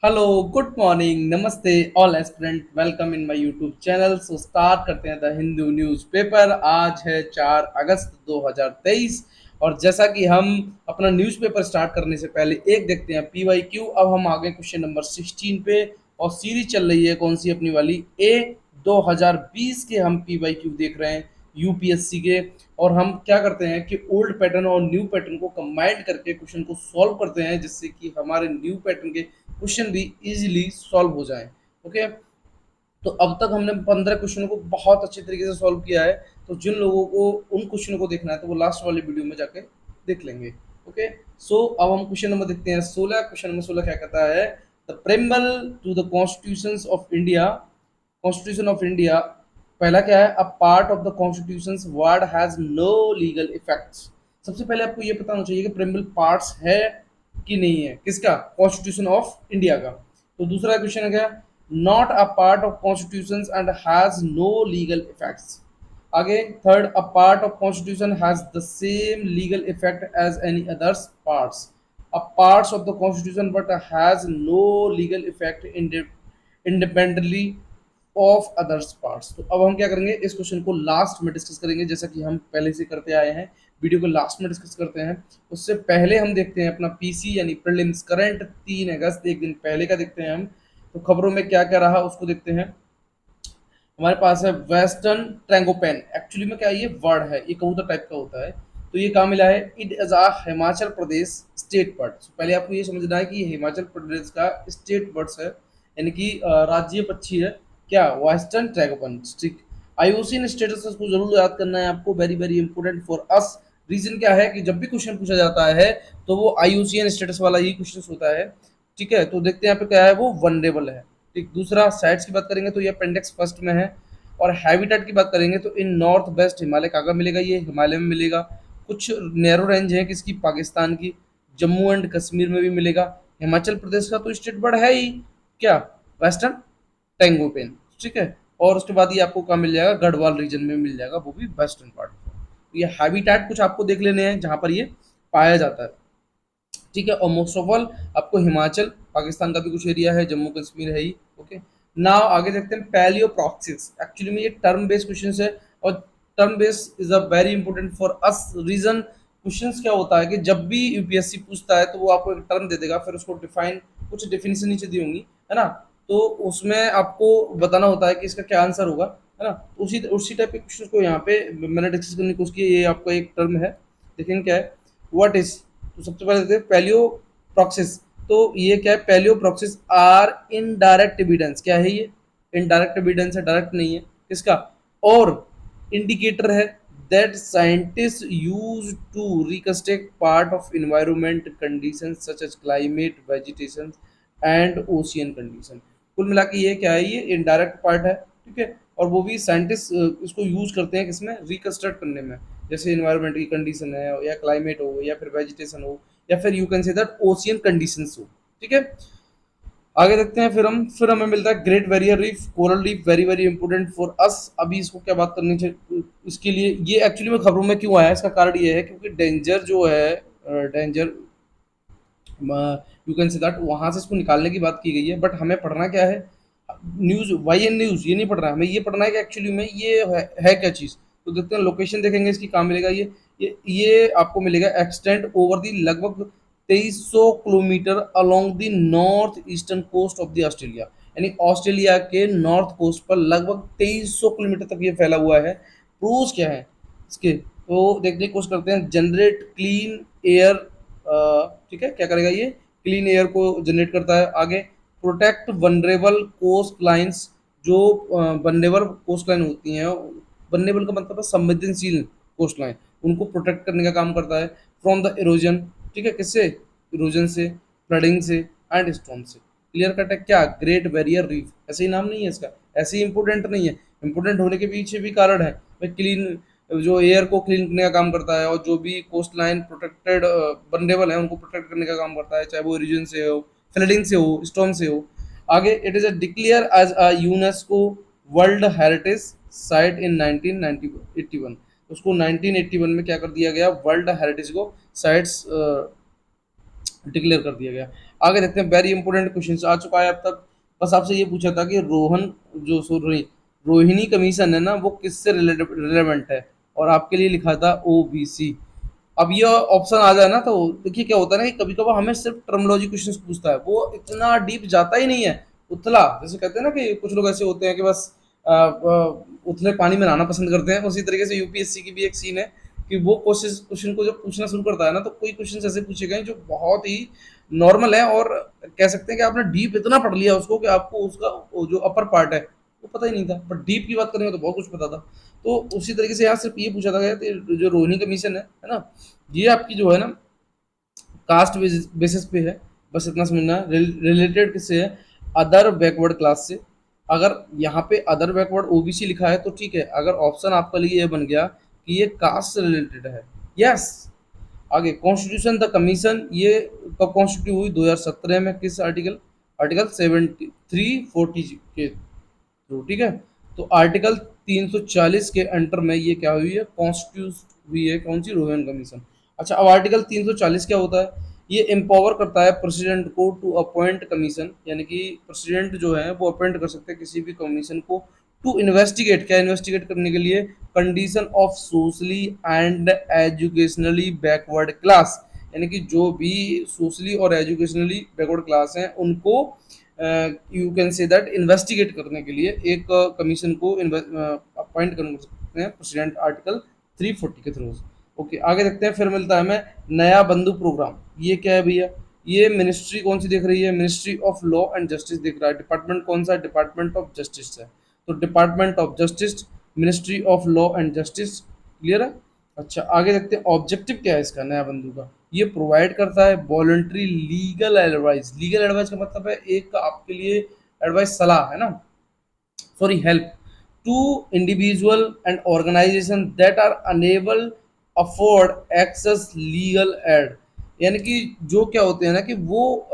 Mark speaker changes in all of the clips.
Speaker 1: Hello, good morning, नमस्ते all aspirant, welcome in my YouTube channel. So start करते हैं the Hindu newspaper. आज है 4 अगस्त 2023। और जैसा कि हम अपना न्यूज़पेपर स्टार्ट करने से पहले एक देखते हैं पीवाई क्यू। अब हम आ गए क्वेश्चन नंबर 16 पे और सीरीज चल रही है कौन सी अपनी वाली ए 2020 के हम पीवाई क्यू देख रहे हैं यूपीएससी के। और हम क्या करते हैं कि ओल्ड पैटर्न और न्यू पैटर्न को कंबाइंड करके क्वेश्चन को सॉल्व करते हैं जिससे कि हमारे न्यू पैटर्न के क्वेश्चन भी इजीली सॉल्व हो जाए। ओके, तो अब तक हमने 15 क्वेश्चनों को बहुत अच्छे तरीके से सॉल्व किया है। तो जिन लोगों को उन क्वेश्चनों को देखना है तो वो लास्ट वाली वीडियो में जाके देख लेंगे। ओके, सो अब हम क्वेश्चन नंबर देखते हैं 16। क्वेश्चन नंबर 16 क्या कहता है? The preamble to the constitution of India, constitution of India. पहला क्या है? A part of the constitution word has no legal effects. सबसे पहले आपको ये पता होना चाहिए कि प्रेम्बल पार्ट्स है कि नहीं है, किसका? कॉन्स्टिट्यूशन ऑफ इंडिया का। तो दूसरा क्वेश्चन है क्या? Not a part of constitution and has no legal effects. आगे third, a part of constitution has the same legal effect as any others parts. A parts of the constitution but has no legal effect independently of others parts. तो अब हम क्या करेंगे, इस question को last में discuss करेंगे जैसा कि हम पहले से करते आए हैं। वीडियो को लास्ट में डिस्कस करते हैं। उससे पहले हम देखते हैं अपना पीसी यानी प्रीलिम्स करंट 3 अगस्त, एक दिन पहले का देखते हैं हम। तो खबरों में क्या क्या रहा उसको देखते हैं। हमारे पास है वेस्टर्न ट्रैंगोपैन। एक्चुअली में क्या, ये वर्ड है, ये कबूतर टाइप का होता है। तो ये कहाँ मिला है? It is a Himachal Pradesh state bird. पहले आपको ये समझना है कि ये हिमाचल प्रदेश का स्टेट बर्ड्स है, यानी कि राज्य पक्षी है। क्या? Western tragopan. ठीक। आईयूसीएन स्टेटस को जरूर याद करना है आपको, very very important for us. Reason क्या है कि जब भी क्वेश्चन पूछा जाता है तो वो आईयूसीएन स्टेटस वाला ही क्वेश्चन होता है। ठीक है, तो देखते हैं यहाँ पे क्या है, वो वनरेबल है। ठीक। दूसरा, साइट्स की बात करेंगे तो ये अपेंडिक्स फर्स्ट में है। और हैबिटेट की बात करेंगे तो इन नॉर्थ वेस्ट हिमालय कहाँ मिलेगा? ये हिमालय में मिलेगा। कुछ नैरो रेंज है किसकी? पाकिस्तान की। जम्मू एंड कश्मीर में भी मिलेगा। हिमाचल प्रदेश का तो स्टेट बर्ड है ही क्या? वेस्टर्न टेंगोपेन। ठीक है। और उसके बाद ये आपको कहाँ मिल जाएगा? गढ़वाल रीजन में मिल जाएगा, वो भी वेस्टर्न पार्ट। तो ये हैबिटेट कुछ आपको देख लेने हैं जहाँ पर ये पाया जाता है। ठीक है। और मोस्ट ऑफ ऑल आपको हिमाचल, पाकिस्तान का भी कुछ एरिया है, जम्मू कश्मीर है ही। ओके, नाउ आगे देखते हैं पैलियोप्रॉक्सिस। एक्चुअली में ये टर्म बेस्ड क्वेश्चन है। और term based is a very important for us. Reason, questions क्या होता है कि जब भी यूपीएससी पूछता है तो वो आपको एक टर्म दे देगा, फिर उसको डिफाइन, कुछ डेफिनेशन नीचे दी होंगी, है ना? तो उसमें आपको बताना होता है कि इसका क्या आंसर होगा, है ना? तो उसी उसी टाइप के क्वेश्चन को यहाँ पे मैंने डिस्कस करने की कोशिश की। ये आपका एक टर्म है, देखेंगे क्या है, व्हाट इज। तो सबसे पहले देखते हैं पैलियो प्रॉक्सिस। तो ये क्या है? Paleo proxies are indirect evidence. क्या है ये? इनडायरेक्ट एविडेंस है, डायरेक्ट नहीं है। किसका? और इंडिकेटर है that scientist use to reconstruct part of environment condition such as climate, vegetation and ocean condition. कुल मिला के ये क्या है? ये इनडायरेक्ट पार्ट है। ठीक है। और वो भी साइंटिस्ट इसको यूज करते हैं किसमें? रिकंस्ट्रक्ट करने में। जैसे इन्वायरमेंट की कंडीशन है, या क्लाइमेट हो, या फिर वेजिटेशन हो, या फिर you can say that ocean conditions हो। ठीक है। आगे देखते हैं, फिर हमें मिलता है great barrier reef, coral reef, very very important for अस। अभी इसको क्या बात करनी चाहिए इसके लिए, ये एक्चुअली में खबरों में क्यों आया, इसका कारण ये है क्योंकि डेंजर जो है, danger, you can say that, वहां से इसको निकालने की बात की गई है। बट हमें पढ़ना क्या है? न्यूज, वाई एन न्यूज, ये नहीं पढ़ रहा है हमें, ये पढ़ना है कि एक्चुअली में ये है क्या चीज। तो देखते हैं, लोकेशन देखेंगे इसकी, कहाँ मिलेगा ये आपको मिलेगा एक्सटेंड ओवर दी लगभग 2300 kilometre along the north eastern coast of the Australia. यानी ऑस्ट्रेलिया के नॉर्थ कोस्ट पर लगभग 2300 किलोमीटर तक ये फैला हुआ है। प्रूव्स क्या है इसके, तो देखने की कोशिश करते हैं। Generate clean air. ठीक है, क्या करेगा ये? क्लीन एयर को जनरेट करता है। आगे, प्रोटेक्ट वनरेबल कोस्ट लाइन्स। जो वनरेबल कोस्ट लाइन होती हैं, वनरेबल का मतलब है संवेदनशील कोस्ट लाइन, उनको प्रोटेक्ट करने का काम करता है। From the erosion. ठीक है, किससे? इरोजन से, फ्लडिंग से एंड स्टॉर्म से। क्लियर कट है क्या? ग्रेट बैरियर रीफ, ऐसे ही नाम नहीं है इसका, ऐसे ही इंपोर्टेंट नहीं है। इंपोर्टेंट होने के पीछे भी कारण है भाई। क्लीन, जो एयर को क्लीन करने का काम करता है, और जो भी कोस्ट लाइन प्रोटेक्टेड वनरेबल है उनको प्रोटेक्ट करने का काम करता है, चाहे वो रीजन से हो, फ्लडिंग से हो, स्टॉर्म से हो। आगे, it is a declare as a UNESCO world heritage site in 1981। उसको 1981 में क्या कर दिया गया? वर्ल्ड हेरिटेज को साइट्स डिक्लेयर कर दिया गया। आगे देखते हैं, वेरी इंपॉर्टेंट क्वेश्चन आ चुका है अब तक। बस आपसे ये पूछा था कि जो सॉरी रोहिणी कमीशन है ना, वो किससे रिलेवेंट है, और आपके लिए लिखा था ओबीसी। अब ये ऑप्शन आ जाए ना, तो देखिए क्या होता है ना कि कभी कभार हमें सिर्फ टर्मोलॉजी क्वेश्चन पूछता है, वो इतना डीप जाता ही नहीं है। उतला जैसे कहते हैं ना कि कुछ लोग ऐसे होते हैं कि बस उतले पानी में नहाना पसंद करते हैं, उसी तरीके से यूपीएससी की भी एक सीन है कि वो क्वेश्चन को जब पूछना शुरू करता है ना, तो कोई क्वेश्चन ऐसे पूछे गए जो बहुत ही नॉर्मल है, और कह सकते हैं कि आपने डीप इतना पढ़ लिया उसको कि आपको उसका वो जो अपर पार्ट है वो पता ही नहीं था, बट डीप की बात करेंगे तो बहुत कुछ पता था। तो उसी तरीके से यहाँ सिर्फ ये पूछा था गया कि जो रोहिणी कमीशन है ना, ये आपकी जो है ना कास्ट बेसिस पे है। बस इतना समझना है, रिलेटेड किससे है, अदर बैकवर्ड क्लास से। अगर यहाँ पे अदर बैकवर्ड ओबीसी लिखा है तो ठीक है, अगर ऑप्शन आपके लिए ये बन गया कि ये कास्ट से रिलेटेड है, यस। आगे कॉन्स्टिट्यूशन द कमीशन, ये कब कॉन्स्टिट्यूट हुई, 2017 में, किस आर्टिकल, आर्टिकल 7340 के थ्रू, ठीक है। तो आर्टिकल 340 के अंडर में ये क्या हुई है, कॉन्स्टिट्यूट हुई है, कौन सी, रोहन कमीशन। अच्छा, अब आर्टिकल 340 क्या होता है, ये एम्पावर करता है प्रेसिडेंट को टू अपॉइंट कमीशन, यानी कि प्रेसिडेंट जो है वो अपॉइंट कर सकते हैं किसी भी कमीशन को, टू इन्वेस्टिगेट, क्या इन्वेस्टिगेट करने के लिए, condition of socially and educationally backward class, यानी कि जो भी सोशली और एजुकेशनली बैकवर्ड क्लास हैं उनको you can say that investigate करने के लिए एक कमीशन को अपॉइंट कर सकते हैं प्रेसिडेंट, आर्टिकल 340 के थ्रू। ओके, आगे देखते हैं, फिर मिलता है हमें नया बंधु प्रोग्राम। ये क्या है भैया, ये मिनिस्ट्री कौन सी दिख रही है, ministry of law and justice दिख रहा है। डिपार्टमेंट कौन सा है, डिपार्टमेंट ऑफ जस्टिस है। तो department of justice, ministry of law and justice, clear है। अच्छा, आगे देखते हैं ऑब्जेक्टिव क्या है इसका, नया बंधु का। ये प्रोवाइड करता है voluntary legal advice. Legal advice का मतलब है एक आपके लिए एडवाइस, सलाह है ना, sorry help, to individual and organisation that are unable afford access legal aid, यानी कि जो क्या होते हैं ना कि वो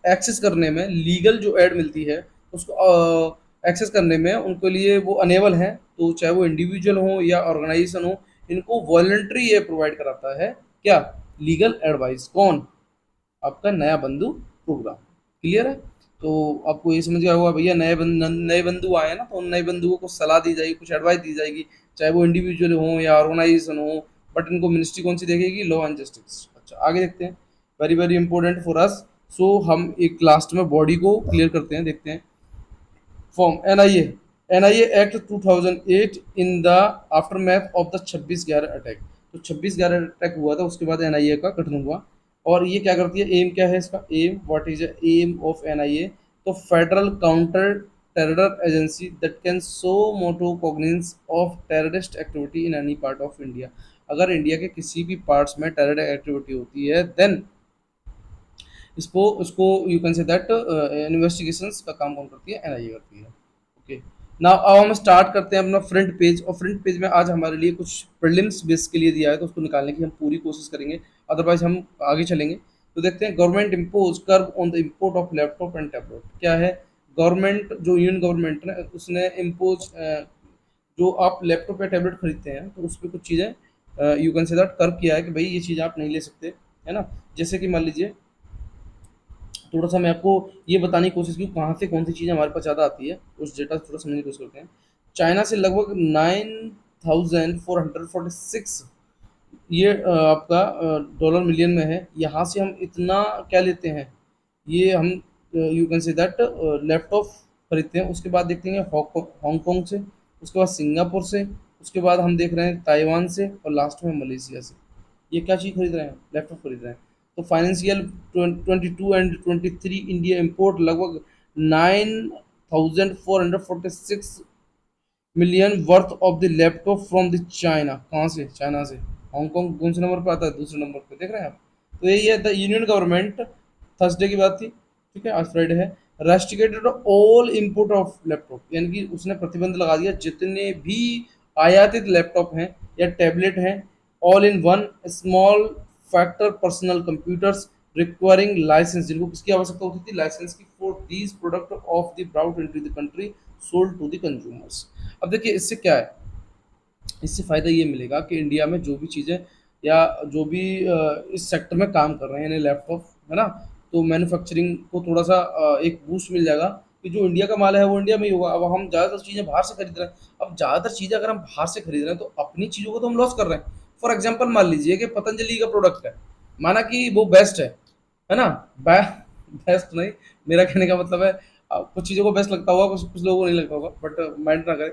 Speaker 1: एक्सेस करने में, लीगल जो एड मिलती है उसको एक्सेस करने में उनके लिए वो अनेबल हैं, तो चाहे वो इंडिविजुअल हो या ऑर्गेनाइजेशन हो, इनको वॉलंटरी ये प्रोवाइड कराता है, क्या, लीगल एडवाइस। कौन, आपका नया बंधु प्रोग्राम, क्लियर है। तो आपको ये समझ गया होगा भैया, नए बंधु आए हैं ना, तो उन नए बंधुओं को सलाह दी जाएगी, कुछ एडवाइस दी जाएगी, चाहे वो इंडिविजुअल हो या ऑर्गेनाइजेशन हो, बट इनको मिनिस्ट्री कौन सी देखेगी, लॉ एंड जस्टिस। अच्छा, आगे देखते हैं, very very important for us. So हम एक लास्ट में बॉडी को क्लियर करते हैं, देखते हैं form NIA, NIA act 2008 in the aftermath of the 26/11 attack. तो 26/11 अटैक हुआ था, उसके बाद एनआईए का गठन हुआ। और ये क्या करती है, एम क्या है इसका, aim, what is aim of NIA, तो federal counter terror agency that can suo motu cognizance of terrorist activity in any part of India. अगर इंडिया के किसी भी पार्ट्स में टेरर एक्टिविटी होती है, देन इसको उसको you can say that investigations का काम कौन करती है, एनआईए करती है। ओके, नाउ अब हम स्टार्ट करते हैं अपना फ्रंट पेज, और फ्रंट पेज में आज हमारे लिए कुछ प्रीलिम्स बेस के लिए दिया है, तो उसको निकालने की हम पूरी कोशिश करेंगे, अदरवाइज हम आगे चलेंगे। तो देखते हैं, government impose curve on the import of laptop and tablet, क्या है, गवर्नमेंट जो यूनियन गवर्नमेंट है उसने इम्पोज, जो आप लैपटॉप या टैबलेट खरीदते हैं तो उस पर कुछ चीज़ें you can say that curve किया है कि भाई ये चीज़ आप नहीं ले सकते, है ना। जैसे कि मान लीजिए, थोड़ा सा मैं आपको ये बताने की कोशिश की कहाँ से कौन सी चीज़ें हमारे पास ज़्यादा आती है, उस डेटा से थोड़ा समझने की कोशिश करते हैं। चाइना से लगभग 9446, ये आपका डॉलर मिलियन में है, यहाँ से हम इतना क्या लेते हैं, ये हम you can say that laptop खरीदते हैं। उसके बाद देखते हैं हांगकांग से, उसके बाद सिंगापुर से, उसके बाद हम देख रहे हैं ताइवान से, और लास्ट में मलेशिया से। ये क्या चीज़ खरीद रहे हैं, लैपटॉप खरीद रहे हैं। तो फाइनेंशियल 22 एंड 23 इंडिया इंपोर्ट लगभग 9446 million worth of the laptop from the China. कहाँ से, चाइना से। हांगकांग कौन से नंबर पे आता है, दूसरे नंबर पे, देख रहे हैं आप। तो यही है, द यूनियन गवर्नमेंट, थर्सडे की बात थी, ठीक है, आज फ्राइडे है, restricted all import of laptop, यानी कि उसने प्रतिबंध लगा दिया जितने भी आयातित लैपटॉप हैं या टैबलेट हैं, all in one small factor personal computers requiring licence, जिनको किसकी आवश्यकता होती थी, लाइसेंस की, for these product of the brought into the country sold to the consumers. अब देखिए इससे क्या है, इससे फ़ायदा ये मिलेगा कि इंडिया में जो भी चीज़ें या जो भी इस सेक्टर में काम कर रहे हैं, यानी लैपटॉप, है ना? तो मैन्युफैक्चरिंग को थोड़ा सा एक बूस्ट मिल जाएगा कि जो इंडिया का माल है वो इंडिया में ही होगा। अब हम ज़्यादातर चीज़ें बाहर से खरीद रहे हैं, अब ज़्यादातर चीज़ें अगर हम बाहर से खरीद रहे हैं तो अपनी चीज़ों को तो हम लॉस कर रहे हैं। फॉर एग्जाम्पल मान लीजिए कि पतंजलि का प्रोडक्ट है, माना कि वो बेस्ट है ना? बेस्ट नहीं, मेरा कहने का मतलब है कुछ चीज़ों को बेस्ट लगता होगा, कुछ कुछ लोगों को नहीं लगता होगा, बट माइंड ना करें।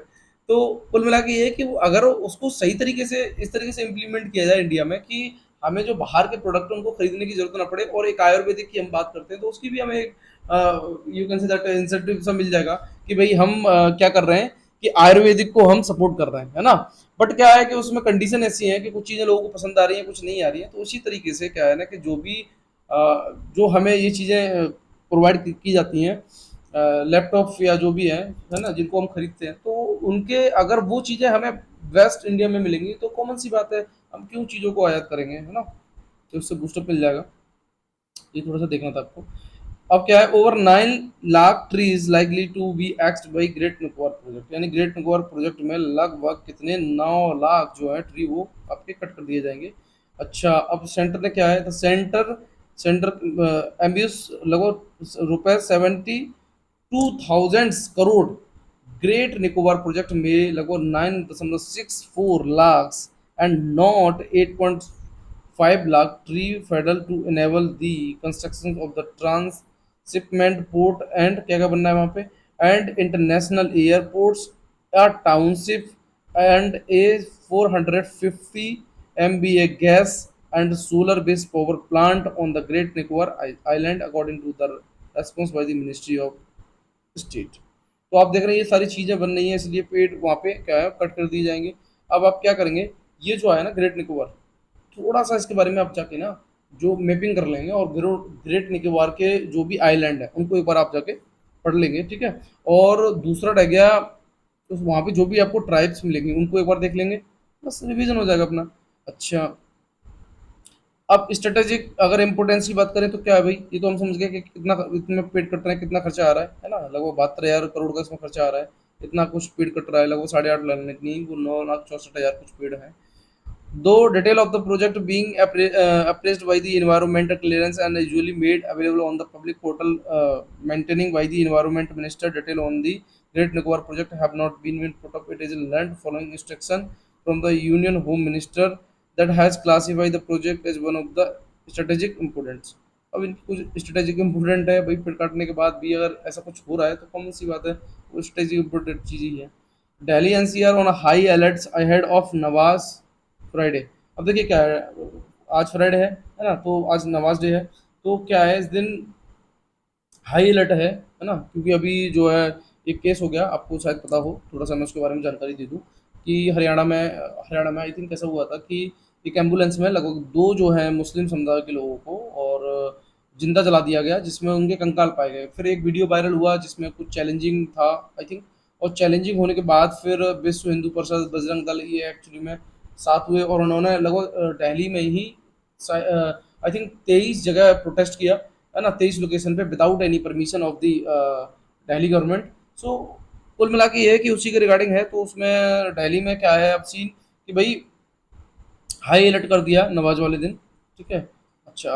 Speaker 1: तो कुल मिला के ये है कि वो अगर उसको सही तरीके से इस तरीके से इम्प्लीमेंट किया जाए इंडिया में कि हमें जो बाहर के प्रोडक्ट है उनको खरीदने की जरूरत ना पड़े, और एक आयुर्वेदिक की हम बात करते हैं तो उसकी भी हमें एक you can say that incentive सा मिल जाएगा कि भाई हम क्या कर रहे हैं कि आयुर्वेदिक को हम सपोर्ट कर रहे हैं, है ना? बट क्या है कि उसमें कंडीशन ऐसी है कि कुछ चीज़ें लोगों को पसंद आ रही हैं, कुछ नहीं आ रही हैं। तो उसी तरीके से क्या है ना कि जो भी जो हमें ये चीज़ें प्रोवाइड की जाती हैं, लैपटॉप या जो भी है ना, जिनको हम खरीदते हैं, तो उनके अगर वो चीज़ें हमें वेस्ट इंडिया में मिलेंगी तो कॉमन सी बात है, हम क्यों चीज़ों को आयात करेंगे, है ना? तो उससे बूस्टअप मिल जाएगा। ये थोड़ा सा देखना था आपको। अब क्या है, over 9 lakh trees likely to be axed by great Nicobar project, यानी ग्रेट निकोबार प्रोजेक्ट में लगभग कितने 9 लाख जो है ट्री वो आपके कट कर दिए जाएंगे। अच्छा, अब सेंटर ने क्या है, तो सेंटर सेंटर एम्बियस लगभग रुपए 72,000 करोड़ ग्रेट निकोबार प्रोजेक्ट में लगभग 9.64 lakh and not 8.5 lakh tree फेडल to enable the construction of the transshipment port and क्या क्या बनना है वहाँ पे, and international airports, a township and a 450 MBA gas and solar based power plant on the Great Nicobar Island according to the response by the Ministry of State। तो आप देख रहे हैं ये सारी चीज़ें बन रही हैं, इसलिए पेड़ वहाँ पे क्या है कट कर दिए जाएंगे। अब आप क्या करेंगे, ये जो है ना ग्रेट निकोबार, थोड़ा सा इसके बारे में आप जाके ना जो मैपिंग कर लेंगे और ग्रेट निकोबार के जो भी आइलैंड है उनको एक बार आप जाके पढ़ लेंगे, ठीक है? और दूसरा रह गया, तो वहाँ पे जो भी आपको ट्राइब्स मिलेंगी उनको एक बार देख लेंगे, बस रिवीजन हो जाएगा अपना। अच्छा, अब स्ट्रेटेजिक अगर इम्पोर्टेंस की बात करें तो क्या है भाई, ये तो हम समझ गए कि कितना इतने पेड़ कट रहे हैं, कितना खर्चा आ रहा है ना? लगभग 72,000 करोड़ का इसमें खर्चा आ रहा है। इतना कुछ पेड़ कट रहा है, लगभग 8.5 लाख नहीं, वो 9,64,000 कुछ पेड़ हैं। Though detail of the project being appraised by the environmental clearance and usually made available on the public portal maintaining by the environment minister, detail on the Great Nicobar project have not been put up. It is learned following instruction from the Union Home Minister that has classified the project as one of the strategic importance। अब इनकी कुछ strategic important है भाई, पेड़ काटने के बाद भी अगर ऐसा कुछ हो रहा है तो कौन सी बात है, वो स्ट्रेटेजिक इम्पोर्टेंट चीज़ ही है। Delhi NCR on high alerts ahead of Nawaz Friday. अब देखिए क्या है, आज फ्राइडे है ना? तो आज नवाज डे है। तो क्या है इस दिन हाई अलर्ट है ना? क्योंकि अभी जो है एक केस हो गया, आपको शायद पता हो, थोड़ा सा मैं उसके बारे में जानकारी दे दूँ कि हरियाणा में आई थिंक ऐसा हुआ था कि एक एम्बुलेंस में लगभग दो जो है मुस्लिम समुदाय के लोगों को और जिंदा जला दिया गया, जिसमें उनके कंकाल पाए गए। फिर एक वीडियो वायरल हुआ जिसमें कुछ चैलेंजिंग था आई थिंक, और चैलेंजिंग होने के बाद फिर विश्व हिंदू परिषद, बजरंग दल, ये एक्चुअली में साथ हुए और उन्होंने लगभग दिल्ली में ही आई थिंक 23 जगह प्रोटेस्ट किया, है ना? 23 लोकेशन पे without any permission of the Delhi government. So कुल मिला के ये है कि उसी के रिगार्डिंग है। तो उसमें दिल्ली में क्या है अब सीन कि भाई हाई अलर्ट कर दिया नवाज वाले दिन, ठीक है? अच्छा,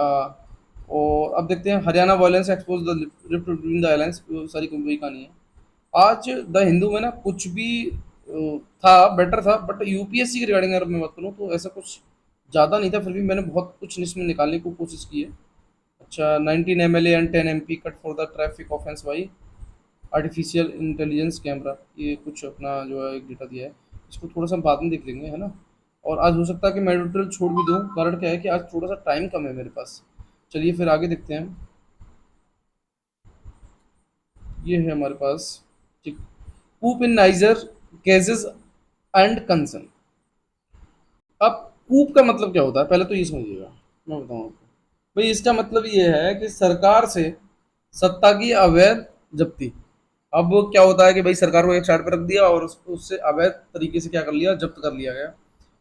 Speaker 1: और अब देखते हैं Haryana violence expose the rift between the islands, सारी वही कहानी है। आज द हिंदू में ना कुछ भी था, बेटर था, बट यूपीएससी के रिगार्डिंग अगर मैं बात करूँ तो ऐसा कुछ ज़्यादा नहीं था, फिर भी मैंने बहुत कुछ इसमें निकालने की कोशिश की है। अच्छा, 19 MLA and 10 MP cut for the traffic offence by artificial intelligence camera, ये कुछ अपना जो है एक डेटा दिया है। इसको थोड़ा सा हम बाद में देख लेंगे, है ना? और आज हो सकता है कि मैं ट्यूटोरियल छोड़ भी दूँ, कारण क्या है कि आज थोड़ा सा टाइम कम है मेरे पास। चलिए फिर आगे देखते हैं। ये है हमारे पास, ठीक। कूप इन नाइजर केसेस एंड कंसर्न। अब कूप का मतलब क्या होता है, पहले तो ये समझिएगा, मैं बताऊँ आपको। भाई इसका मतलब ये है कि सरकार से सत्ता की अवैध जब्ती। अब क्या होता है कि भाई सरकार को एक साइड पर रख दिया और उससे अवैध तरीके से क्या कर लिया, जब्त कर लिया गया।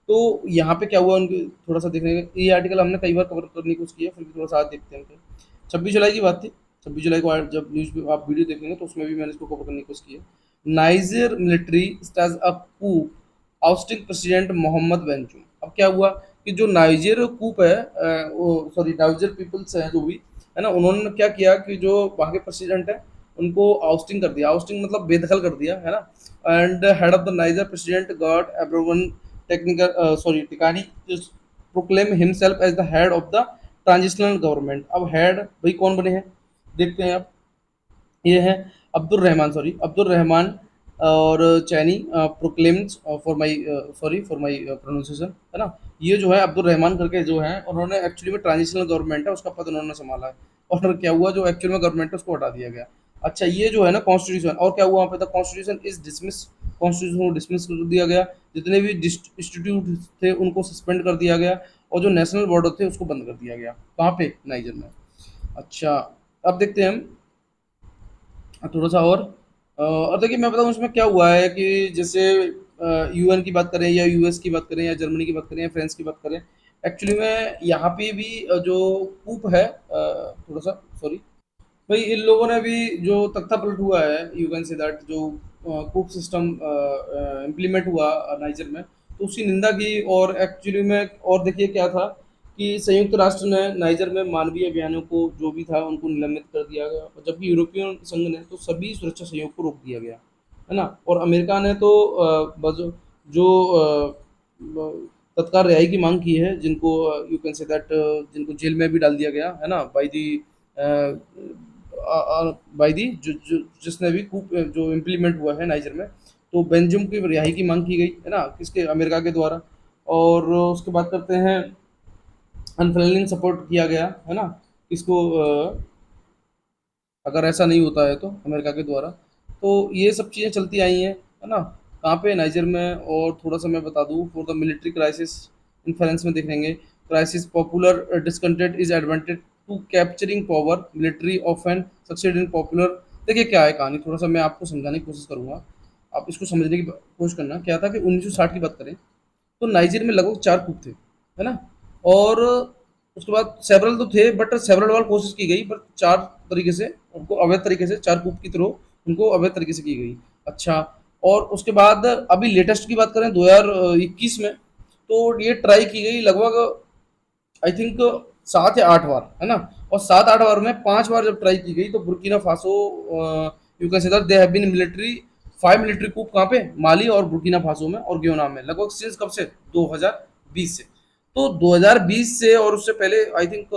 Speaker 1: तो यहाँ पे क्या हुआ उनके, थोड़ा सा देखने ये आर्टिकल हमने कई बार कवर करने की कोशिश की है, फिर भी थोड़ा सा आज देखते हैं। 26 जुलाई की बात थी। 26 जुलाई को जब न्यूज़ पे आप वीडियो देखेंगे तो उसमें भी मैंने इसको कवर करने की कोशिश की है। नाइजर मिलिट्री स्टाज अ कूप आउस्टिंग प्रेसिडेंट मोहम्मद बेंचू। अब क्या हुआ कि जो नाइजर कूप है, वो सॉरी नाइजर पीपल्स हैं जो भी, है ना, उन्होंने क्या किया कि जो वहाँ के प्रेसिडेंट है उनको आउस्टिंग कर दिया। आउस्टिंग मतलब बेदखल कर दिया, है ना। And head of the Niger president got everyone technical sorry टिकानी proclaim himself as the head of the transitional government. अब हेड भाई कौन बने हैं, देखते हैं आप। ये है Abdul Rahman, sorry Abdul Rahman और Tchiani proclaims for my sorry for my pronunciation, है ना। ये जो है अब्दुल रहमान करके जो है, उन्होंने एक्चुअली में ट्रांजिशनल गवर्नमेंट है उसका पद उन्होंने संभाला है। और क्या हुआ, जो एक्चुअल में गवर्नमेंट है उसको हटा दिया गया। अच्छा, ये जो है ना कॉन्स्टिट्यूशन, और क्या हुआ वहाँ पे, the constitution is dismiss, constitution को डिसमिस कर दिया गया। जितने भी इंस्टीट्यूट थे उनको सस्पेंड कर दिया गया, और जो नेशनल बॉर्डर थे उसको बंद कर दिया गया। कहाँ पे, नाइजर में। अच्छा, अब देखते हैं हम थोड़ा सा और देखिए मैं बताऊँ उसमें क्या हुआ है कि जैसे यूएन की बात करें या यूएस की बात करें या जर्मनी की बात करें या फ्रांस की बात करें, एक्चुअली में यहाँ पे भी जो कूप है थोड़ा सा सॉरी भाई, इन लोगों ने भी जो तख्ता पलट हुआ है, यू कैन से दैट, जो कूप सिस्टम इम्प्लीमेंट हुआ नाइजर में, तो उसकी निंदा की। और एक्चुअली में और देखिए क्या था कि संयुक्त राष्ट्र ने नाइजर में मानवीय अभियानों को जो भी था उनको निलंबित कर दिया गया, और जबकि यूरोपियन संघ ने तो सभी सुरक्षा सहयोग को रोक दिया गया, है ना। और अमेरिका ने तो जो तत्काल रिहाई की मांग की है, जिनको यू कैन से दैट जिनको जेल में भी डाल दिया गया, है ना, बाई दी बाई दी जिसने भी कूप जो इम्प्लीमेंट हुआ है नाइजर में, तो बेंजुम की रिहाई की मांग की गई, है ना, किसके, अमेरिका के द्वारा। और उसके बाद करते हैं अनफेलिंग सपोर्ट किया गया, है ना, इसको अगर ऐसा नहीं होता है तो अमेरिका के द्वारा। तो ये सब चीज़ें चलती आई हैं, है ना। कहाँ पे, नाइजर में। और थोड़ा सा मैं बता दूँ, for the military crisis influence में देख लेंगे, crisis popular discontent is advantage to capturing power military of and succeed in popular. देखिए क्या है कहानी, थोड़ा सा मैं आपको समझाने की कोशिश करूंगा, आप इसको समझने की कोशिश करना। क्या था कि 1960 की बात करें तो नाइजीरिया में लगभग 4 कूप थे, है ना। और उसके बाद सेवरल तो थे, बट सेवरल बार कोशिश की गई, बट 4 तरीके से उनको अवैध तरीके से, 4 कूप की थ्रू उनको अवैध तरीके से की गई। अच्छा, और उसके बाद अभी लेटेस्ट की बात करें 2021 में, तो ये ट्राई की गई लगभग आई थिंक 7 या 8 बार, है ना। और 7-8 बार में 5 बार जब ट्राई की गई तो Burkina Faso, you can say that they have been military 5 military coup, कहाँ पे, माली और बुर्किना फासो में और गियोना में, लगभग सिंस कब से, 2020 से। तो 2020 से और उससे पहले आई थिंक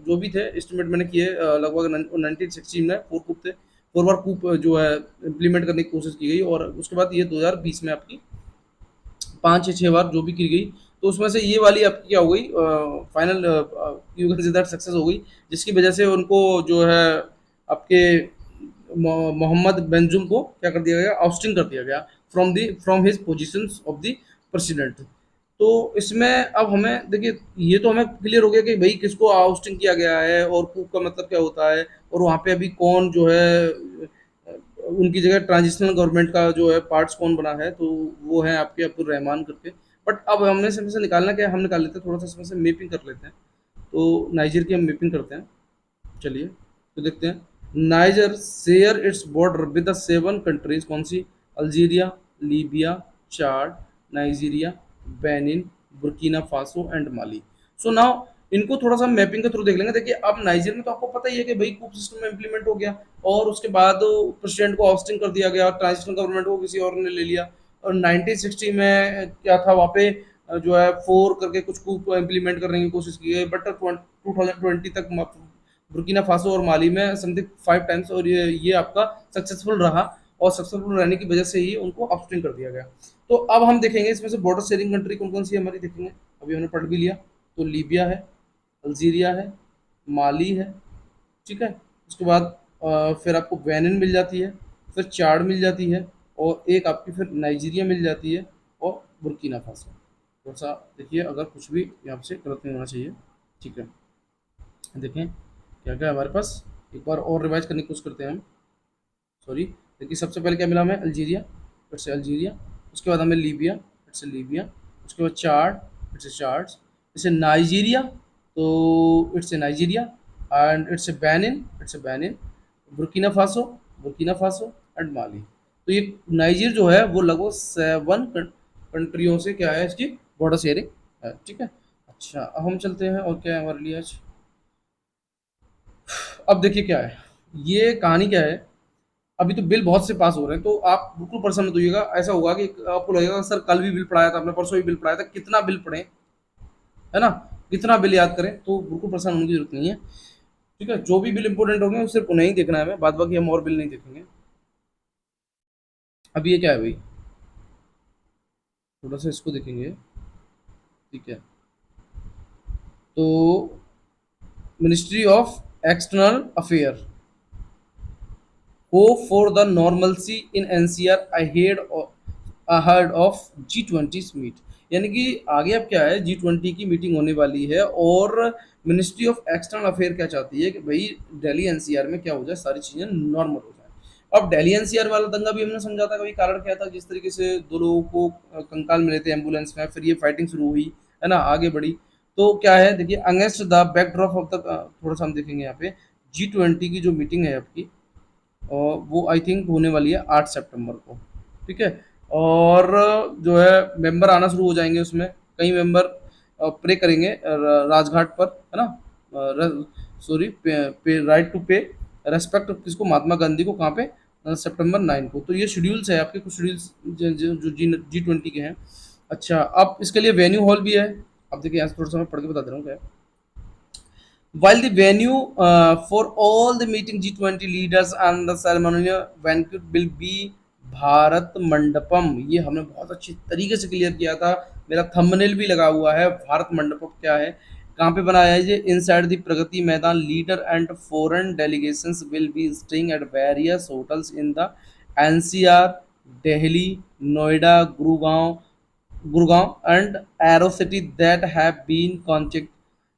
Speaker 1: जो भी थे एस्टिमेट मैंने किए, लगभग 1960 में 4 कूप थे, 4 बार कूप जो है इम्प्लीमेंट करने की कोशिश की गई। और उसके बाद ये 2020 में आपकी 5 या 6 बार जो भी की गई, तो उसमें से ये वाली आपकी क्या हो गई, final you can say that success हो गई, जिसकी वजह से उनको जो है आपके मोहम्मद बेंजुम को क्या कर दिया गया, आउस्टिंग कर दिया गया from his position of the president. तो इसमें अब हमें देखिए, ये तो हमें क्लियर हो गया कि भाई किसको आउस्टिंग किया गया है और कूप का मतलब क्या होता है, और वहाँ पे अभी कौन जो है उनकी जगह ट्रांजिशनल गवर्नमेंट का जो है पार्ट्स कौन बना है, तो वो है आपके अब्दुल रहमान करके। बट अब हमने इसमें से निकालना क्या है, हम निकाल लेते हैं थोड़ा सा, इसमें से मैपिंग कर लेते हैं। तो नाइजर की हम मैपिंग करते हैं, चलिए तो देखते हैं। Niger share its border with the 7 countries, कौन सी, Algeria, Libya, Chad, Nigeria, Benin, Burkina Faso and Mali. So now इनको थोड़ा सा मैपिंग के थ्रू देख लेंगे। देखिए अब नाइजीरिया में तो आपको पता ही है कि भाई कूप सिस्टम में इम्प्लीमेंट हो गया, और उसके बाद प्रेसिडेंट को ऑस्टिंग कर दिया गया, ट्रांजिशनल गवर्नमेंट को किसी और ने ले लिया। और 1960 में क्या था वहाँ पे, जो है 4 करके कुछ कूप इम्प्लीमेंट करने की कोशिश की गई, बट 2020 तक बुर्किना फासो और माली में समथिंग 5 टाइम्स, और ये आपका सक्सेसफुल रहा, और सक्सेसफुल रहने की वजह से ही उनको अपस्ट्रीम कर दिया गया। तो अब हम देखेंगे इसमें से बॉर्डर शेयरिंग कंट्री कौन कौन सी है हमारी, देखेंगे। अभी हमने पढ़ भी लिया, तो लीबिया है, अल्जीरिया है, माली है, ठीक है। उसके बाद फिर आपको बेनिन मिल जाती है, फिर चाड मिल जाती है, और एक आपकी फिर नाइजीरिया मिल जाती है, और बुर्किना फासो। थोड़ा सा देखिए, अगर कुछ भी यहाँ से गलत नहीं होना चाहिए, ठीक है। देखें क्या क्या है हमारे पास, एक बार और रिवाइज करने की कोशिश करते हैं हम, सॉरी। देखिए सबसे पहले क्या मिला हमें, अल्जीरिया, फिर से अल्जीरिया, उसके बाद हमें लीबिया, फिर से लीबिया, उसके बाद चाड, फिर से चाड, फिर से नाइजीरिया, तो it's a Nigeria, and it's a Benin, it's a Benin, Burkina Faso, Burkina Faso and Mali. तो ये नाइजीर जो है वो लगभग 7 कंट्रियों से क्या है, इसकी बॉर्डर शेयरिंग है, ठीक है। अच्छा, अब हम चलते हैं और क्या है हमारे लिए आज। अब देखिए क्या है, ये कहानी क्या है। अभी तो बिल बहुत से पास हो रहे हैं, तो आप बिल्कुल परेशान मत होइएगा। ऐसा होगा कि आपको लगेगा सर कल भी बिल पढ़ाया था आपने, परसों भी बिल पढ़ाया था, कितना बिल पढ़े, है ना, कितना बिल याद करें, तो बिल्कुल परेशान होने की जरूरत नहीं है। ठीक है, जो भी बिल इंपॉर्टेंट होंगे वो सिर्फ उन्हें ही देखना है हमें, बाद बाकी हम और बिल नहीं देखेंगे। अब ये क्या है भाई, थोड़ा सा इसको देखेंगे। ठीक है, तो ministry of external affair go for the normalcy in NCR ahead of G20 meet. यानी कि आगे अब क्या है, G20 की मीटिंग होने वाली है, और मिनिस्ट्री ऑफ एक्सटर्नल अफेयर क्या चाहती है कि भाई दिल्ली एनसीआर में क्या हो जाए, सारी चीजें नॉर्मल हो जाए। अब दिल्ली एनसीआर वाला दंगा भी हमने समझा था, कभी कारण क्या था, जिस तरीके से दो लोगों को कंकाल मिले थे एम्बुलेंस में, फिर ये फाइटिंग शुरू हुई, है ना, आगे बढ़ी। तो क्या है देखिए, against the backdrop of the, थोड़ा सा हम देखेंगे यहाँ पे, G20 की जो मीटिंग है आपकी, और वो आई थिंक होने वाली है 8 सितंबर को। ठीक है, और जो है मेंबर आना शुरू हो जाएंगे उसमें, कई मेंबर प्रे करेंगे राजघाट पर, है ना, सॉरी, पे राइट टू पे रेस्पेक्ट किसको, महात्मा गांधी को, कहाँ पे, September 9 को। तो ये शेड्यूल्स है आपके, कुछ शेड्यूल्स जो G20 के हैं। अच्छा, अब इसके लिए वेन्यू हॉल भी है। अब देखिए यहाँ से थोड़ा सा मैं पढ़ के बता दे रहा हूँ क्या है। While the venue for all the meeting G20 leaders and the ceremonial banquet will be Bharat Mandapam, ये हमने बहुत अच्छी तरीके से क्लियर किया था, मेरा थंबनेल भी लगा हुआ है। भारत मंडपम क्या है, कहाँ पे बनाया है, ये inside the Pragati Maidan. Leader and foreign delegations will be staying at various hotels in the NCR, Delhi, Noida, Gurgaon and aero city that have been contact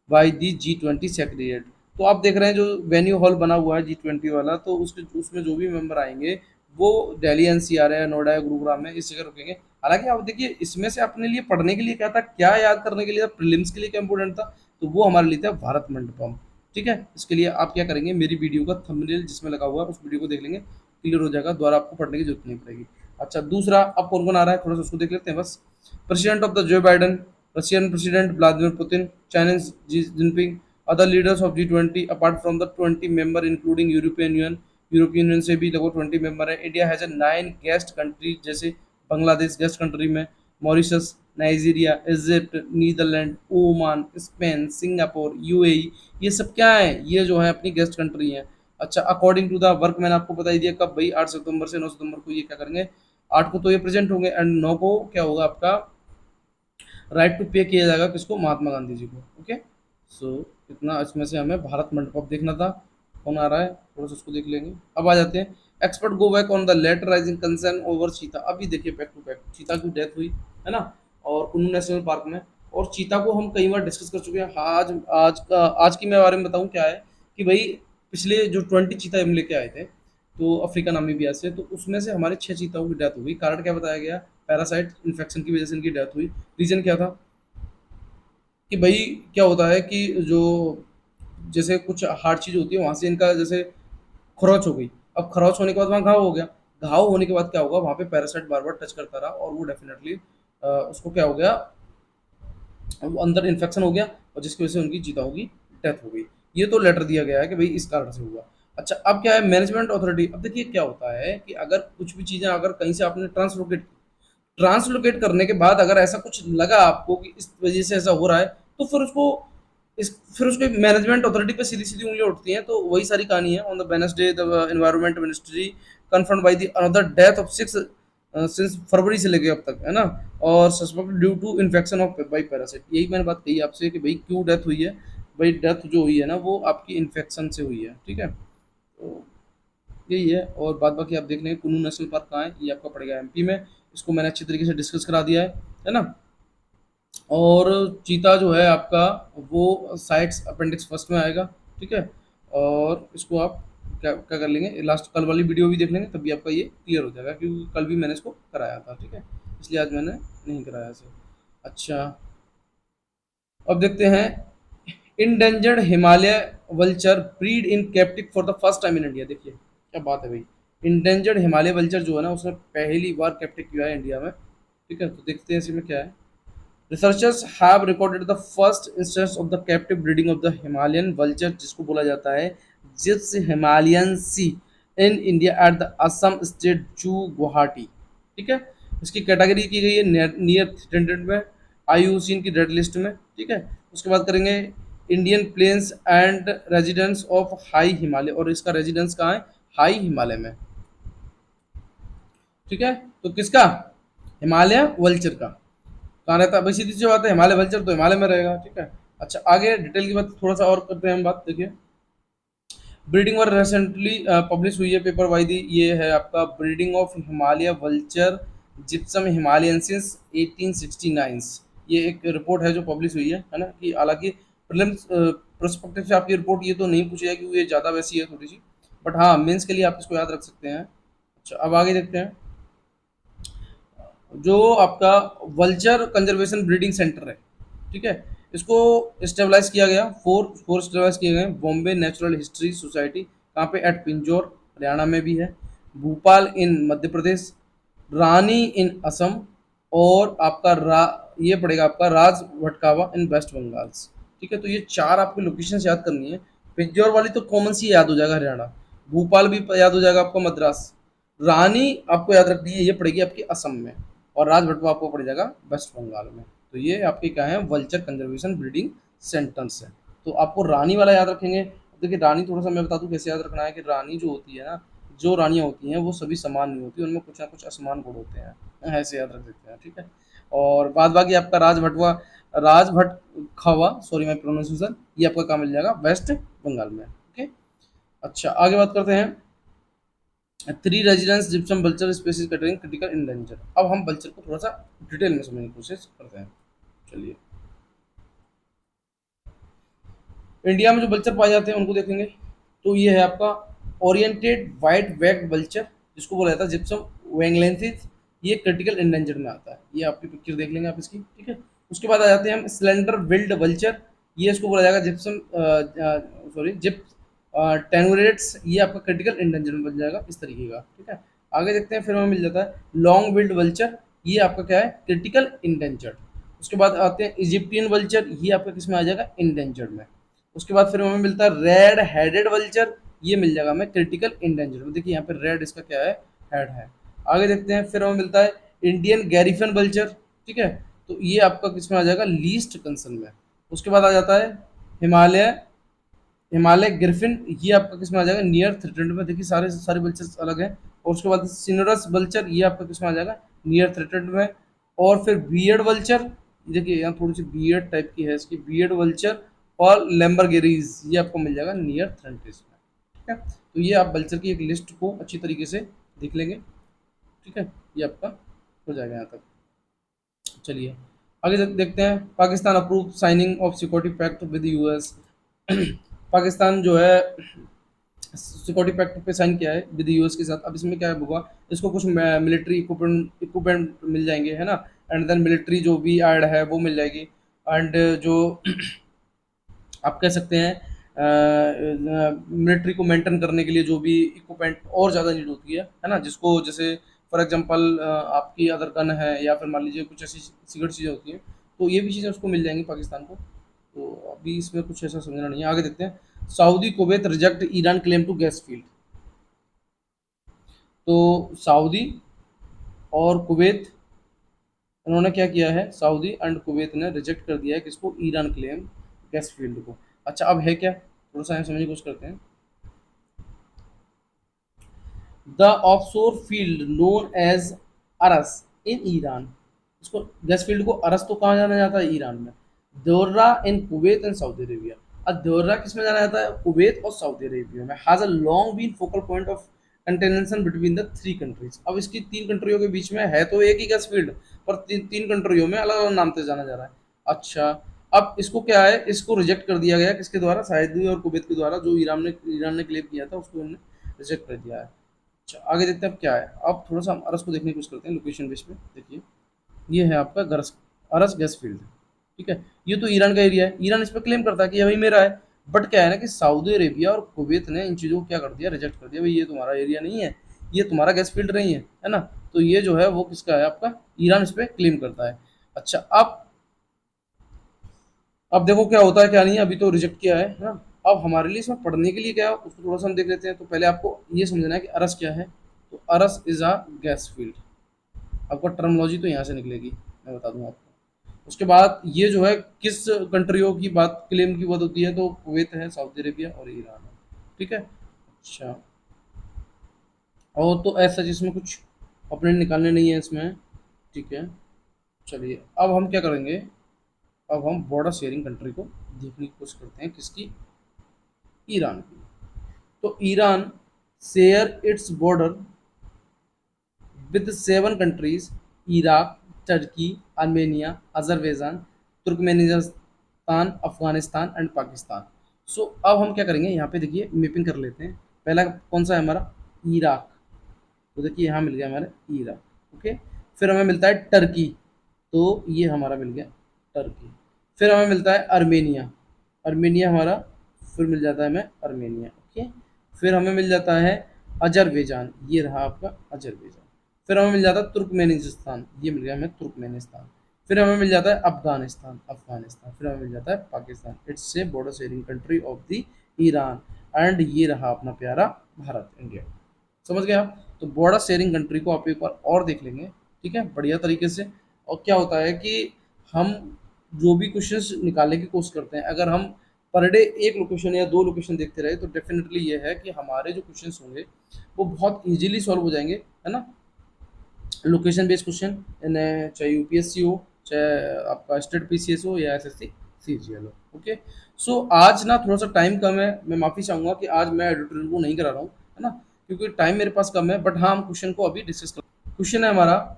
Speaker 1: by the G20 secretariat. तो आप देख रहे हैं जो वेन्यू हॉल बना हुआ है G20 वाला, तो उसके उसमें जो भी मेंबर आएंगे वो दिल्ली एनसीआर है, नोएडा है, गुरुग्राम है, इस जगह रुकेंगे। हालांकि आप देखिए इसमें से अपने लिए पढ़ने के लिए क्या था, क्या याद करने के लिए था, प्रीलिम्स के लिए क्या इंपॉर्टेंट था, तो वो हमारे लिए था भारत मंडपम। ठीक है, इसके लिए आप क्या करेंगे, मेरी वीडियो का थंबनेल जिसमें लगा हुआ है उस वीडियो को देख लेंगे, क्लियर हो जाएगा, दोबारा आपको पढ़ने की जरूरत नहीं पड़ेगी। अच्छा, दूसरा अब कौन कौन आ रहा है, थोड़ा सा उसको देख लेते हैं बस। प्रेसिडेंट ऑफ द जो Biden, Russian President Vladimir Putin, Chinese Xi Jinping, other leaders of G20 apart from the 20 member including European Union, European Union से भी देखो 20 मेंबर है। India has a 9 guest country, जैसे बांग्लादेश गेस्ट कंट्री में, Mauritius, Nigeria, Egypt, Netherland, Oman, Spain, Singapore, UAE, ये सब क्या है, ये जो है अपनी गेस्ट कंट्री है। अच्छा, अकॉर्डिंग टू द वर्क मैंने आपको बता ही दिया कब भाई, 8 सितंबर से 9 सितंबर को ये क्या करेंगे, 8 को तो ये प्रेजेंट होंगे, एंड 9 को क्या होगा आपका, राइट टू पे किया जाएगा किसको, महात्मा गांधी जी को। ओके, सो इतना इसमें से हमें भारत मंडपम देखना था। कौन आ रहा है, थोड़ा सा उसको देख लेंगे। अब आ जाते हैं, expert go back on the letter rising concern over cheetah. अभी देखिए बैक टू बैक चीता की डेथ हुई, है ना, और कुल्लू नेशनल पार्क में, और चीता को हम कई बार डिस्कस कर चुके हैं। आज की मैं बारे में बताऊं क्या है, कि भाई पिछले जो 20 चीता हम लेके आए थे, तो अफ्रीका नामीबिया से, तो उसमें से हमारे 6 चीताओं की डेथ हो गई। कारण क्या बताया गया, पैरासाइट इन्फेक्शन की वजह से इनकी डेथ हुई। रीजन क्या था, कि भाई क्या होता है कि जो जैसे कुछ हार्ड चीज होती है वहां से इनका जैसे खरोच हो गई। अब खरोच होने के बाद वहाँ घाव हो गया, घाव होने के बाद क्या होगा, वहां पे पैरासाइट बार बार टच करता रहा, और वो डेफिनेटली उसको क्या हो गया, वो अंदर इन्फेक्शन हो गया, और जिसकी वजह से उनकी चीताओं की डेथ हो गई। ये तो लेटर दिया गया है कि भाई इस कारण से हुआ। अच्छा, अब क्या है, मैनेजमेंट अथॉरिटी। अब देखिए क्या होता है कि अगर कुछ भी चीजें अगर कहीं से आपने ट्रांसलोकेट करने के बाद अगर ऐसा कुछ लगा आपको कि इस वजह से ऐसा हो रहा है, तो फिर उसको मैनेजमेंट अथॉरिटी पे सीधी सीधी उंगलियां उठती हैं। तो वही सारी कहानी है। On the Wednesday the environment ministry confirmed by the another death of 6 since फरवरी से लेके अब तक, है ना, और suspect due to infection of by parasite. यही मैंने बात कही आपसे कि भाई क्यों डेथ हुई है, भाई डेथ जो हुई है ना वो आपकी इन्फेक्शन से हुई है। ठीक है, तो यही है, और बाद बाकी आप देख लेंगे। कुल्लू नेशनल पार्क कहाँ है, ये आपका पड़ेगा एमपी में। इसको मैंने अच्छी तरीके से डिस्कस करा दिया है ना। और चीता जो है आपका, वो साइट्स अपेंडिक्स फर्स्ट में आएगा। ठीक है, और इसको आप क्या क्या कर लेंगे, लास्ट कल वाली वीडियो भी देख लेंगे, तभी आपका ये क्लियर हो जाएगा, क्योंकि कल भी मैंने इसको कराया था। ठीक है, इसलिए आज मैंने नहीं कराया इसे। अच्छा, अब देखते हैं, endangered Himalaya vulture breed in captive for the first time in India. देखिए क्या बात है भाई, इंडेंजर्ड हिमालय वल्चर जो है ना, उसने पहली बार कैप्टिव किया है इंडिया में। ठीक है, तो देखते हैं इसमें क्या है। Researchers have recorded the first instance of the captive breeding of the Himalayan vulture, जिसको बोला जाता है gyps himalayensis, in India at the Assam state zoo Guwahati. ठीक है, इसकी कैटेगरी की गई है नियर थ्रेटेंड में, आईयूसीएन की रेड लिस्ट में। ठीक है, उसके बाद करेंगे Indian plains and residence of high Himalaya, और इसका रेजिडेंस कहाँ है? हाई हिमालय में। ठीक है, तो किसका? हिमालय वल्चर का कहाँ रहता है? भाई सीधी सी बात है, हिमालय वल्चर तो हिमालय में रहेगा। ठीक है, अच्छा आगे डिटेल की बात थोड़ा सा और करते हैं हम बात। देखिए, ब्रीडिंग और रिसेंटली पब्लिश हुई है पेपर बाय दी, ये है आपका breeding of Himalaya vulture gyps himalayensis 1869। ये एक रिपोर्ट है जो पब्लिश हुई है ना, कि हालांकि प्रीलिम्स प्रोस्पेक्टिव से आपकी रिपोर्ट ये तो नहीं पूछी है कि ये ज़्यादा वैसी है थोड़ी सी, बट हाँ मेंस के लिए आप इसको याद रख सकते हैं। अच्छा अब आगे देखते हैं, जो आपका वल्चर कंजर्वेशन ब्रीडिंग सेंटर है, ठीक है, इसको स्टेबलाइज किया गया, फोर फोर स्टेबलाइज किए गए। बॉम्बे नेचुरल हिस्ट्री सोसाइटी, कहाँ पे? एट पिंजौर हरियाणा में भी है, भोपाल इन मध्य प्रदेश, रानी इन असम, और आपका ये पड़ेगा आपका राज भटकावा इन वेस्ट बंगाल। ठीक है, तो ये चार आपको लोकेशन याद करनी है। पिंजौर वाली तो कॉमन सी याद हो जाएगा, हरियाणा। भोपाल भी याद हो जाएगा आपको, मद्रास। रानी आपको याद रखनी है, ये पड़ेगी आपकी असम में, और राज भटवा आपको पड़ जाएगा वेस्ट बंगाल में। तो ये आपके क्या है? वल्चर कंजर्वेशन ब्रीडिंग सेंटर्स है। तो आपको रानी वाला याद रखेंगे। देखिए रानी थोड़ा सा मैं बता दूं कैसे याद रखना है, कि रानी जो होती है ना, जो रानियां होती हैं वो सभी समान नहीं होती, उनमें कुछ ना कुछ असमान गुण होते हैं, ऐसे याद रख सकते हैं। ठीक है, और बाद बाकी आपका राज भटवा, राज भट खावा, सॉरी माई प्रोनाउंसिएशन, ये आपका कहाँ मिल जाएगा? वेस्ट बंगाल में। ओके, अच्छा आगे बात करते हैं, three residence gyps vulture species category critical endangered. अब हम बल्चर को थोड़ा सा डिटेल में समझने की कोशिश करते हैं। चलिए, इंडिया में जो बल्चर पाए जाते हैं उनको देखेंगे, तो ये है आपका ओरिएंटेड वाइट वैक्ड बल्चर, जिसको बोला जाता है जिप्सम वेंगलेंसिस। ये क्रिटिकल इंडेंजर में आता है, ये आपकी पिक्चर देख लेंगे आप इसकी। ठीक है, उसके बाद आ जाते हैं हम स्लेंडर विल्ड वल्चर, ये इसको बोला जाएगा जिप्सम सॉरी जिप टेनुरेट्स, ये आपका क्रिटिकल इंडेंजर में बन जाएगा इस तरीके का। ठीक है, आगे देखते हैं, फिर हमें मिल जाता है लॉन्ग विल्ड वल्चर, ये आपका क्या है? Critical endangered. उसके बाद आते हैं इजिप्टियन वल्चर, ये आपका किस में आ जाएगा? इंडेंजर्ड में। उसके बाद फिर हमें मिलता है रेड हेडेड वल्चर, ये मिल जाएगा हमें क्रिटिकल इंडेंजर में। देखिए यहाँ पे रेड इसका क्या है? हेड है। आगे देखते हैं, फिर हमें मिलता है इंडियन गैरिफन वल्चर। ठीक है, तो ये आपका किस में आ जाएगा? लीस्ट कंसर्न में। उसके बाद आ जाता है हिमालय हिमालय ग्रिफिन, ये आपका किस में आ जाएगा? नियर थ्रेटेंड में। देखिए सारे सारे वल्चर्स अलग हैं। और उसके बाद सिनरस वल्चर, ये आपका किस में आ जाएगा? नियर थ्रेटेंड में। और फिर बियर्ड वल्चर, देखिए यहाँ थोड़ी सी बियर्ड टाइप की है इसकी, बियर्ड वल्चर और लैम्बरगेरीज, ये आपको मिल जाएगा नियर थ्रेंटिस में। ठीक है, तो ये आप वल्चर की एक लिस्ट को अच्छी तरीके से देख लेंगे। ठीक है, ये आपका हो जाएगा यहाँ तक। चलिए आगे देखते हैं, Pakistan approve signing of security pact with US. Pakistan जो है सिक्योरिटी पैक्ट पे साइन किया है विद यूएस के साथ। अब इसमें क्या होगा, इसको कुछ मिलिट्री इक्विपमेंट मिल जाएंगे, है ना, एंड देन मिलिट्री जो भी ऐड है वो मिल जाएगी। एंड जो आप कह सकते हैं मिलिट्री को मेंटेन करने के लिए जो भी इक्विपमेंट और ज़्यादा नीड होती है ना, जिसको जैसे फॉर एग्जांपल आपकी अदर गन है, या फिर मान लीजिए कुछ ऐसी सीक्रेट चीज़ें होती हैं, तो ये भी चीज़ें उसको मिल जाएंगी पाकिस्तान को। तो अभी इसमें कुछ ऐसा समझना नहीं है। आगे देखते हैं, Saudi Kuwait reject Iran claim to gas field. तो सऊदी और कुवैत, उन्होंने क्या किया है? सऊदी एंड कुवैत ने रिजेक्ट कर दिया है किसको? ईरान क्लेम गैस फील्ड को। अच्छा अब है क्या, थोड़ा सा हम समझने की कोशिश करते हैं। The offshore field known as Arash in Iran, इसको गैस फील्ड को अरस तो कहाँ जाना जाता है? ईरान में। Dorra in Kuwait and Saudi Arabia. अब दोर्रा किस में जाना जाता है? कुवैत और सऊदी अरेबिया में। Has a long been focal point of contention between the three countries. अब इसकी तीन कंट्रियों के बीच में है तो एक ही गैस फील्ड, पर तीन कंट्रियों में अलग अलग नाम से जाना जा रहा है। अच्छा, अब इसको क्या है? इसको रिजेक्ट कर दिया गया किसके द्वारा? सऊदी और कुवैत के द्वारा, जो ईरान ने क्लेम किया था उसको उन्होंने रिजेक्ट कर दिया है। अच्छा आगे देखते हैं अब क्या है। अब थोड़ा सा हम अरस को देखने की कोशिश करते हैं लोकेशन बेस पे। देखिए ये है आपका गरस अरस गैस फील्ड। ठीक है, ये तो ईरान का एरिया है, ईरान इस पर क्लेम करता है कि ये भाई मेरा है। बट क्या है ना, कि सऊदी अरेबिया और कुवैत ने इन चीज़ों को क्या कर दिया? रिजेक्ट कर दिया, भाई ये तुम्हारा एरिया नहीं है, ये तुम्हारा गैस फील्ड नहीं है ना। तो ये जो है वो किसका है? आपका ईरान इस पर क्लेम करता है। अच्छा अब अब देखो क्या होता है क्या नहीं है, अभी तो रिजेक्ट किया है ना। अब हमारे लिए इसमें पढ़ने के लिए क्या है उसको थोड़ा सा हम देख लेते हैं। तो पहले आपको ये समझना है कि अरस क्या है। तो अरस इज अ गैस फील्ड। आपका टर्मोलॉजी तो यहाँ से निकलेगी, मैं बता दूँ आपको। उसके बाद ये जो है किस कंट्रियों की बात क्लेम की बात होती है, तो कुवैत है, सऊदी अरेबिया और ईरान है। ठीक है। अच्छा, और तो ऐसा जिसमें कुछ अपने निकालने नहीं है इसमें। ठीक है। चलिए अब हम क्या करेंगे, अब हम बॉर्डर शेयरिंग कंट्री को देखने की कोशिश करते हैं, किसकी, ईरान की। तो Iran share its border with 7 countries: Iraq, Turkey, Armenia, Azerbaijan, Turkmenistan, Afghanistan and Pakistan. So अब हम क्या करेंगे, यहाँ पे देखिए मैपिंग कर लेते हैं। पहला कौन सा है हमारा, इराक। तो देखिए यहाँ मिल गया हमारे इराक। ओके। फिर हमें मिलता है टर्की, तो ये हमारा मिल गया टर्की। फिर हमें मिलता है अर्मेनिया, अर्मेनिया हमारा, फिर मिल जाता है हमें अर्मेनिया। ओके। फिर हमें मिल जाता है अजरबैजान, ये रहा आपका अजरबैजान। फिर हमें मिल जाता है तुर्कमेनिस्तान, ये मिल गया हमें तुर्कमेनिस्तान। फिर हमें मिल जाता है अफगानिस्तान, अफगानिस्तान। फिर हमें मिल जाता है Pakistan. It's a border sharing country of the Iran. And ये रहा अपना प्यारा भारत, इंडिया। समझ गए आप। तो बॉर्डर शेयरिंग कंट्री को आप एक बार और देख लेंगे, ठीक है, बढ़िया तरीके से। और क्या होता है कि हम जो भी क्वेश्चंस निकालने की कोशिश करते हैं, अगर हम पर डे एक लोकेशन या दो लोकेशन देखते रहे, तो डेफिनेटली ये है कि हमारे जो क्वेश्चंस होंगे वो बहुत इजीली सॉल्व हो जाएंगे, है ना। लोकेशन बेस्ड क्वेश्चन, चाहे यूपीएससी हो, चाहे आपका स्टेट पीसीएस हो या एसएससी सीजीएल हो। ओके। सो आज ना थोड़ा सा टाइम कम है, मैं माफ़ी चाहूँगा कि आज मैं एडिटोरियल को नहीं करा रहा हूँ, है ना, क्योंकि टाइम मेरे पास कम है। बट हाँ, हम क्वेश्चन को अभी डिस्कस कर। क्वेश्चन है हमारा,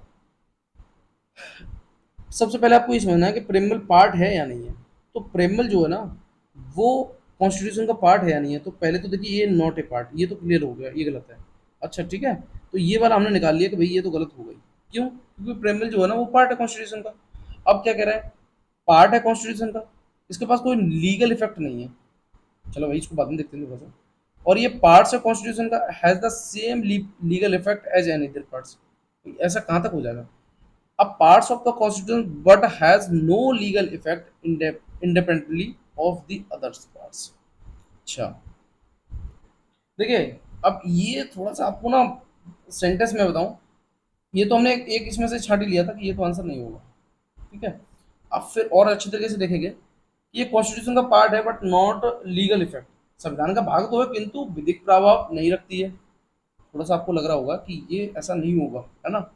Speaker 1: सबसे पहले आपको ये समझना है कि प्रेमल पार्ट है या नहीं है। तो प्रेमल जो है ना, वो कॉन्स्टिट्यूशन का पार्ट है या नहीं है। तो पहले तो देखिए ये नॉट ए पार्ट, ये तो क्लियर हो गया, ये गलत है। अच्छा ठीक है। तो ये वाला हमने निकाल लिया कि भाई ये तो गलत हो गई। क्यों, क्योंकि प्रेमल जो है ना वो पार्ट है कॉन्स्टिट्यूशन का। अब क्या कह रहा है, पार्ट है कॉन्स्टिट्यूशन का, इसके पास कोई लीगल इफेक्ट नहीं है। चलो भाई इसको बाद में देखते हैं थोड़ा सा। और ये पार्ट्स ऑफ कॉन्स्टिट्यूशन का has the same legal effect as any other parts. ऐसा कहाँ तक हो जाएगा। a parts of the constitution but has no legal effect independently of the other parts। अच्छा देखिए, अब ये थोड़ा सा आपको ना सेंटेंस में बताऊं, ये तो हमने एक इसमें से छाट ही लिया था कि ये तो आंसर नहीं होगा। ठीक है। अब फिर और अच्छे तरीके से देखेंगे, ये कॉन्स्टिट्यूशन का पार्ट है बट नॉट लीगल इफेक्ट। संविधान का भाग तो है किंतु विधिक प्रभाव नहीं रखती है। थोड़ा सा आपको लग रहा होगा कि ये ऐसा नहीं होगा, है ना।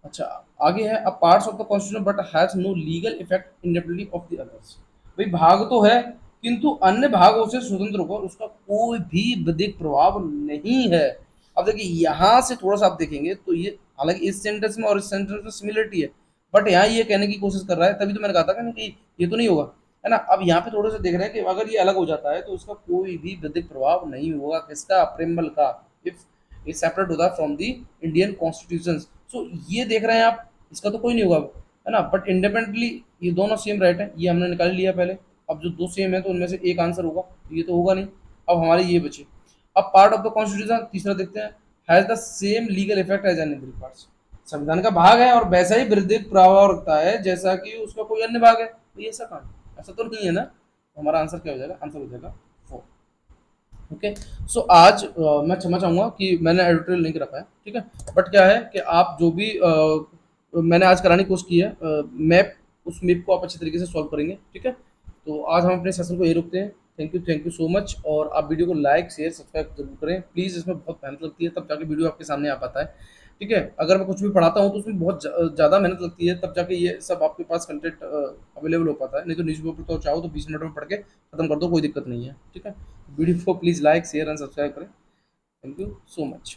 Speaker 1: अच्छा, आगे है, a parts of the constitution but has no legal effect independently of the others. भाई भाग तो है किंतु अन्य भागों से स्वतंत्र होकर उसका कोई भी विधिक प्रभाव नहीं है। अब देखिए यहाँ से थोड़ा सा आप देखेंगे तो ये, हालांकि इस सेंटेंस में और इस सेंटेंस में सिमिलरिटी है, बट यहाँ ये कहने की कोशिश कर रहा है, तभी तो मैंने कहा था कि ये तो नहीं होगा, है ना। अब यहाँ पे थोड़े से देख रहे हैं कि अगर ये अलग हो जाता है तो उसका कोई भी विधिक प्रभाव नहीं होगा, किसका, प्रेमबल का। इफ ये सेपरेट होता है फ्रॉम दी इंडियन कॉन्स्टिट्यूशन। सो ये देख रहे हैं आप, इसका तो कोई नहीं होगा, है ना। बट इंडिपेंडेंटली ये दोनों सेम राइट है, ये हमने निकाल लिया पहले। अब जो दो सेम है तो उनमें से एक आंसर होगा, तो ये तो होगा नहीं। अब हमारे ये बचे। अब पार्ट ऑफ द कॉन्स्टिट्यूशन तीसरा देखते हैं, has the same legal effect as any other parts. संविधान का भाग है और वैसा ही विधिक प्रभाव रखता है जैसा कि उसका कोई अन्य भाग है। तो ये ऐसा कहाँ, ऐसा तो नहीं है ना। तो हमारा आंसर क्या हो जाएगा, आंसर हो जाएगा 4। ओके। सो आज मैं क्षमा चाहूँगा कि मैंने एडिटोरियल नहीं करा पाया, ठीक है। बट क्या है कि आप जो भी मैंने आज कराने की कोशिश की है, मैप, उस मैप को आप अच्छे तरीके से सॉल्व करेंगे, ठीक है। तो आज हम अपने सेशन को यही रुकते हैं। Thank you so much. और आप वीडियो को लाइक शेयर सब्सक्राइब जरूर करें प्लीज़, इसमें बहुत मेहनत लगती है तब जाके वीडियो आपके सामने आ पाता है, ठीक है। अगर मैं कुछ भी पढ़ाता हूँ तो उसमें बहुत ज़्यादा मेहनत लगती है, तब जाके ये सब आपके पास कंटेंट अवेलेबल हो पाता है। नहीं तो न्यूज़पेपर तो चाहो तो 20 मिनट में पढ़ के खत्म कर दो, कोई दिक्कत नहीं है, ठीक है। वीडियो को please like share and subscribe करें। Thank you so much.